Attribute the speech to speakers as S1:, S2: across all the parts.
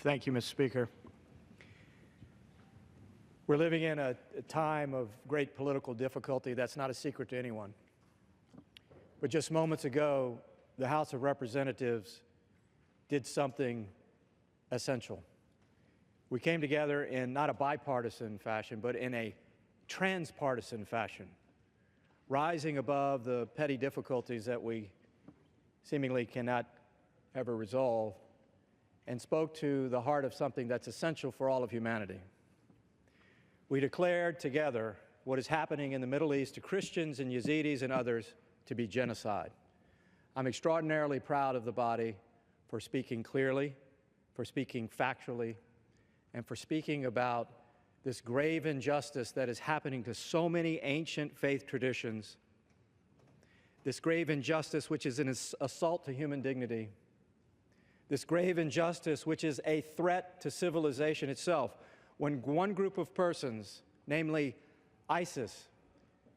S1: Thank you, Mr. Speaker. We're living in a time of great political difficulty. That's not a secret to anyone. But just moments ago, the House of Representatives did something essential. We came together in not a bipartisan fashion, but in a transpartisan fashion, rising above the petty difficulties that we seemingly cannot ever resolve, and spoke to the heart of something that's essential for all of humanity. We declared together what is happening in the Middle East to Christians and Yazidis and others to be genocide. I'm extraordinarily proud of the body for speaking clearly, for speaking factually, and for speaking about this grave injustice that is happening to so many ancient faith traditions, this grave injustice which is an assault to human dignity, this grave injustice which is a threat to civilization itself. When one group of persons, namely ISIS,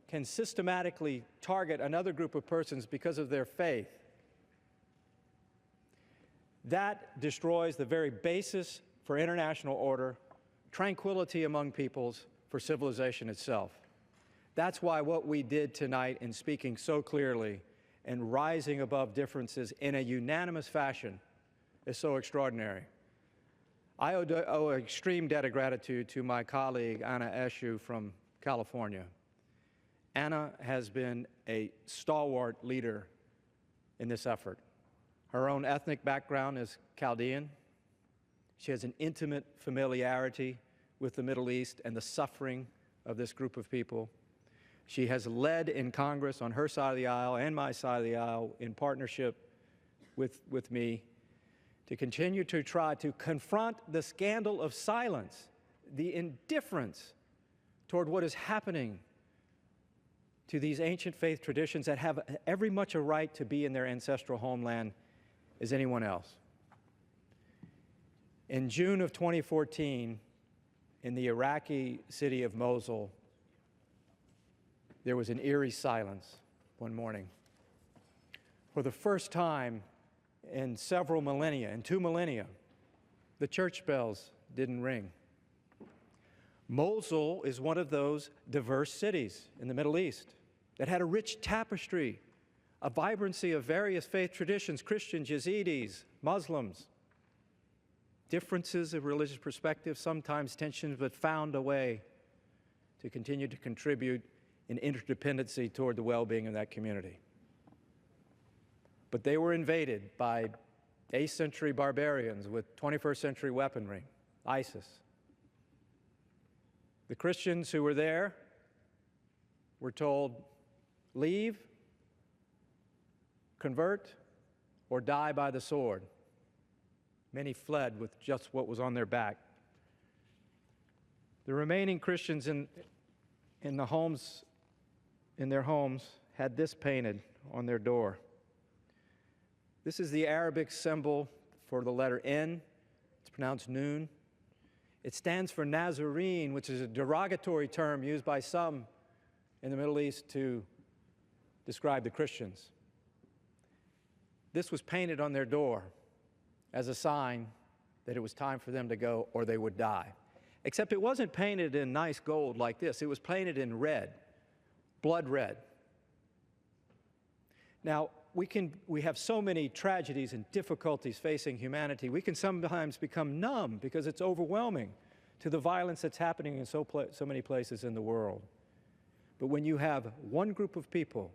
S1: can systematically target another group of persons because of their faith, that destroys the very basis for international order, tranquility among peoples, for civilization itself. That's why what we did tonight in speaking so clearly and rising above differences in a unanimous fashion is so extraordinary. I owe an extreme debt of gratitude to my colleague, Anna Eshoo from California. Anna has been a stalwart leader in this effort. Her own ethnic background is Chaldean. She has an intimate familiarity with the Middle East and the suffering of this group of people. She has led in Congress on her side of the aisle and my side of the aisle in partnership with me to continue to try to confront the scandal of silence, the indifference toward what is happening to these ancient faith traditions that have every much a right to be in their ancestral homeland as anyone else. In June of 2014, in the Iraqi city of Mosul, there was an eerie silence one morning. For the first time in several millennia, in 2 millennia, the church bells didn't ring. Mosul is one of those diverse cities in the Middle East that had a rich tapestry, a vibrancy of various faith traditions, Christians, Yazidis, Muslims, differences of religious perspective, sometimes tensions, but found a way to continue to contribute in interdependency toward the well-being of that community. But they were invaded by 8th century barbarians with 21st century weaponry, ISIS. The Christians who were there were told, leave, convert, or die by the sword. Many fled with just what was on their back. The remaining Christians in their homes had this painted on their door. This is the Arabic symbol for the letter N. It's pronounced Noon. It stands for Nazarene, which is a derogatory term used by some in the Middle East to describe the Christians. This was painted on their door as a sign that it was time for them to go or they would die. Except it wasn't painted in nice gold like this. It was painted in red, blood red. Now, we have so many tragedies and difficulties facing humanity. We can sometimes become numb because it's overwhelming to the violence that's happening in so many places in the world. But when you have one group of people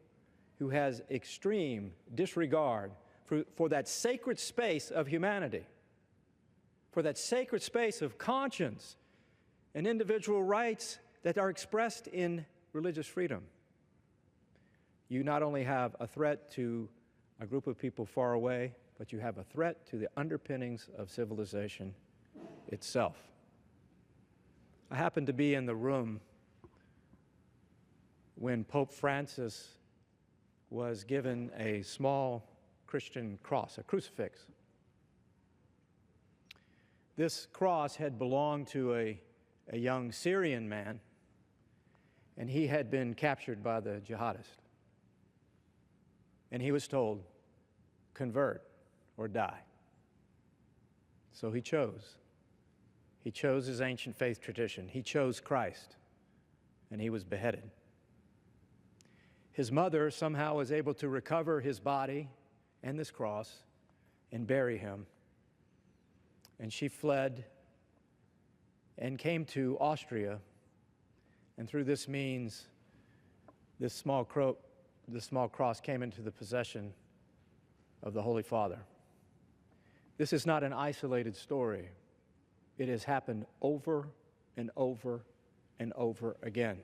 S1: who has extreme disregard for that sacred space of humanity, for that sacred space of conscience and individual rights that are expressed in religious freedom, you not only have a threat to a group of people far away, but you have a threat to the underpinnings of civilization itself. I happened to be in the room when Pope Francis was given a small Christian cross, a crucifix. This cross had belonged to a young Syrian man, and he had been captured by the jihadists. And he was told, convert or die. So he chose. He chose his ancient faith tradition. He chose Christ, and he was beheaded. His mother somehow was able to recover his body and this cross and bury him. And she fled and came to Austria, and through this means, this small cross came into the possession of the Holy Father. This is not an isolated story. It has happened over and over and over again,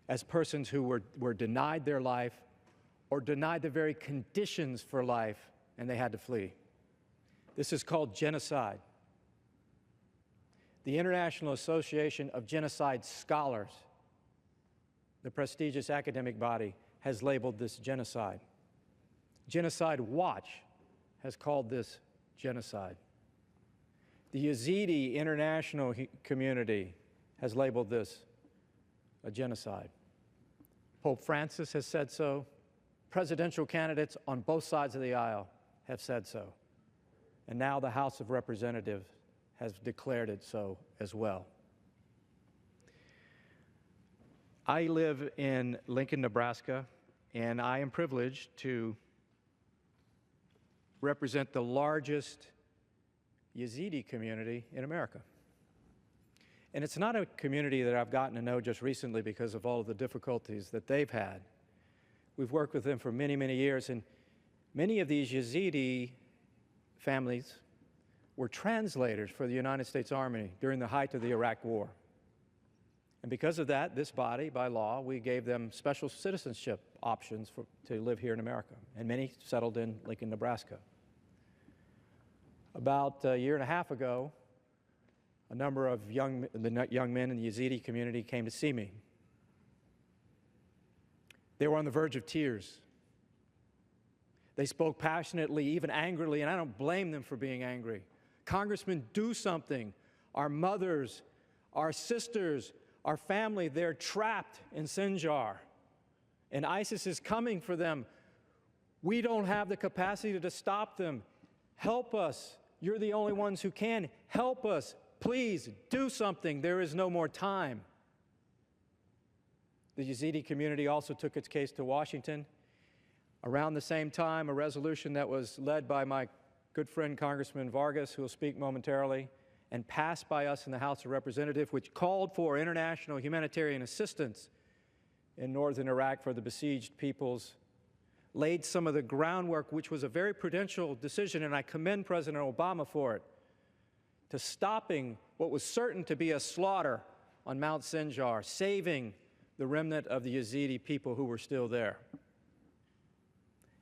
S1: as persons who were denied their life or denied the very conditions for life, and they had to flee. This is called genocide. The International Association of Genocide Scholars, the prestigious academic body, has labeled this genocide. Genocide Watch has called this genocide. The Yazidi international community has labeled this a genocide. Pope Francis has said so. Presidential candidates on both sides of the aisle have said so. And now the House of Representatives has declared it so as well. I live in Lincoln, Nebraska, and I am privileged to represent the largest Yazidi community in America. And it's not a community that I've gotten to know just recently because of all of the difficulties that they've had. We've worked with them for many, many years, and many of these Yazidi families were translators for the United States Army during the height of the Iraq War. And because of that, this body, by law, we gave them special citizenship options to live here in America, and many settled in Lincoln, Nebraska. About a year and a half ago, a number of young men in the Yazidi community came to see me. They were on the verge of tears. They spoke passionately, even angrily, and I don't blame them for being angry. Congressman, do something. Our mothers, our sisters, our family, they're trapped in Sinjar, and ISIS is coming for them. We don't have the capacity to stop them. Help us. You're the only ones who can. Help us. Please do something. There is no more time. The Yazidi community also took its case to Washington. Around the same time, a resolution that was led by my good friend Congressman Vargas, who will speak momentarily, and passed by us in the House of Representatives, which called for international humanitarian assistance in northern Iraq for the besieged peoples, laid some of the groundwork, which was a very prudential decision, and I commend President Obama for it, to stopping what was certain to be a slaughter on Mount Sinjar, saving the remnant of the Yazidi people who were still there.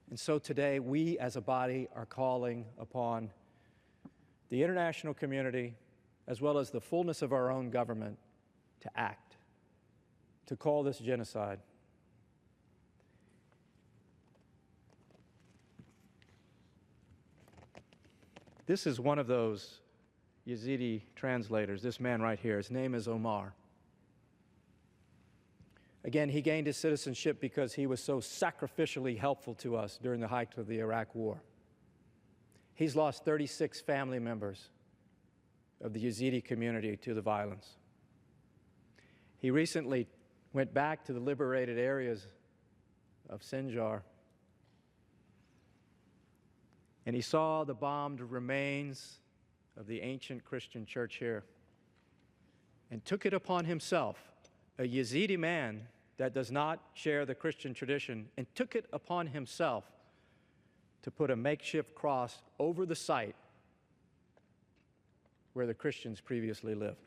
S1: And so today, we as a body are calling upon the international community, as well as the fullness of our own government, to act, to call this genocide. This is one of those Yazidi translators, this man right here. His name is Omar. Again, he gained his citizenship because he was so sacrificially helpful to us during the height of the Iraq War. He's lost 36 family members of the Yazidi community to the violence. He recently went back to the liberated areas of Sinjar, and he saw the bombed remains of the ancient Christian church here, and took it upon himself, a Yazidi man that does not share the Christian tradition, and took it upon himself to put a makeshift cross over the site where the Christians previously lived.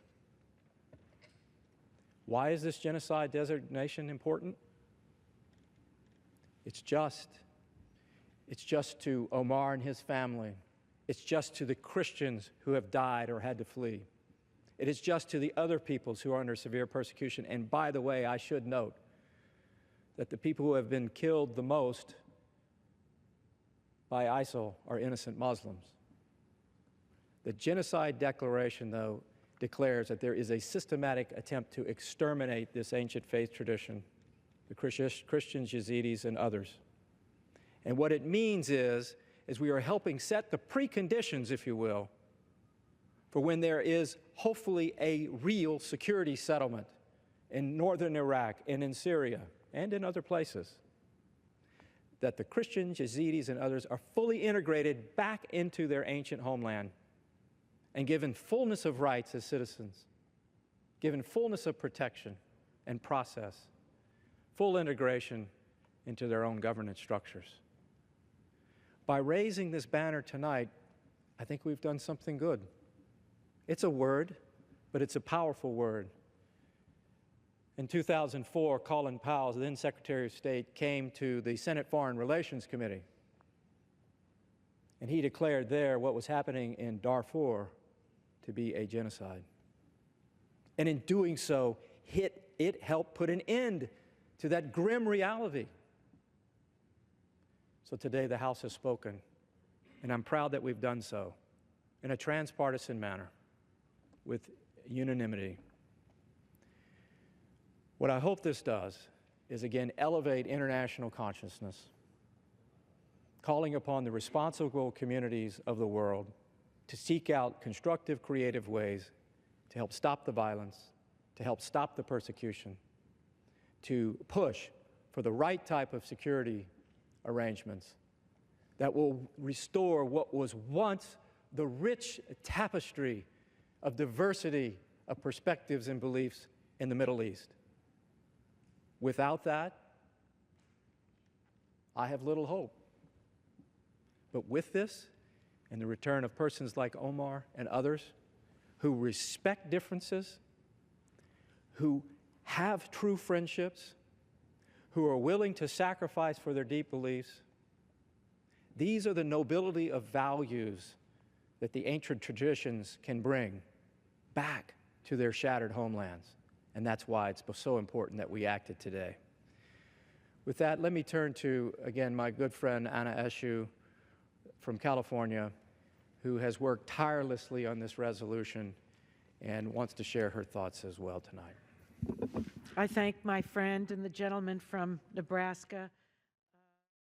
S1: Why is this genocide designation important? It's just to Omar and his family. It's just to the Christians who have died or had to flee. It is just to the other peoples who are under severe persecution. And by the way, I should note that the people who have been killed the most by ISIL are innocent Muslims. The genocide declaration, though, declares that there is a systematic attempt to exterminate this ancient faith tradition, the Christians, Yazidis, and others. And what it means is we are helping set the preconditions, if you will, for when there is hopefully a real security settlement in northern Iraq and in Syria and in other places, that the Christians, Yazidis, and others are fully integrated back into their ancient homeland and given fullness of rights as citizens, given fullness of protection and process, full integration into their own governance structures. By raising this banner tonight, I think we've done something good. It's a word, but it's a powerful word. In 2004, Colin Powell, the then Secretary of State, came to the Senate Foreign Relations Committee, and he declared there what was happening in Darfur to be a genocide. And in doing so, it helped put an end to that grim reality. So today the House has spoken, and I'm proud that we've done so in a transpartisan manner with unanimity. What I hope this does is, again, elevate international consciousness, calling upon the responsible communities of the world to seek out constructive, creative ways to help stop the violence, to help stop the persecution, to push for the right type of security arrangements that will restore what was once the rich tapestry of diversity of perspectives and beliefs in the Middle East. Without that, I have little hope. But with this, and the return of persons like Omar and others who respect differences, who have true friendships, who are willing to sacrifice for their deep beliefs, these are the nobility of values that the ancient traditions can bring back to their shattered homelands. And that's why it's so important that we acted today. With that, let me turn to, again, my good friend Anna Eshoo from California, who has worked tirelessly on this resolution and wants to share her thoughts as well tonight.
S2: I thank my friend and the gentleman from Nebraska.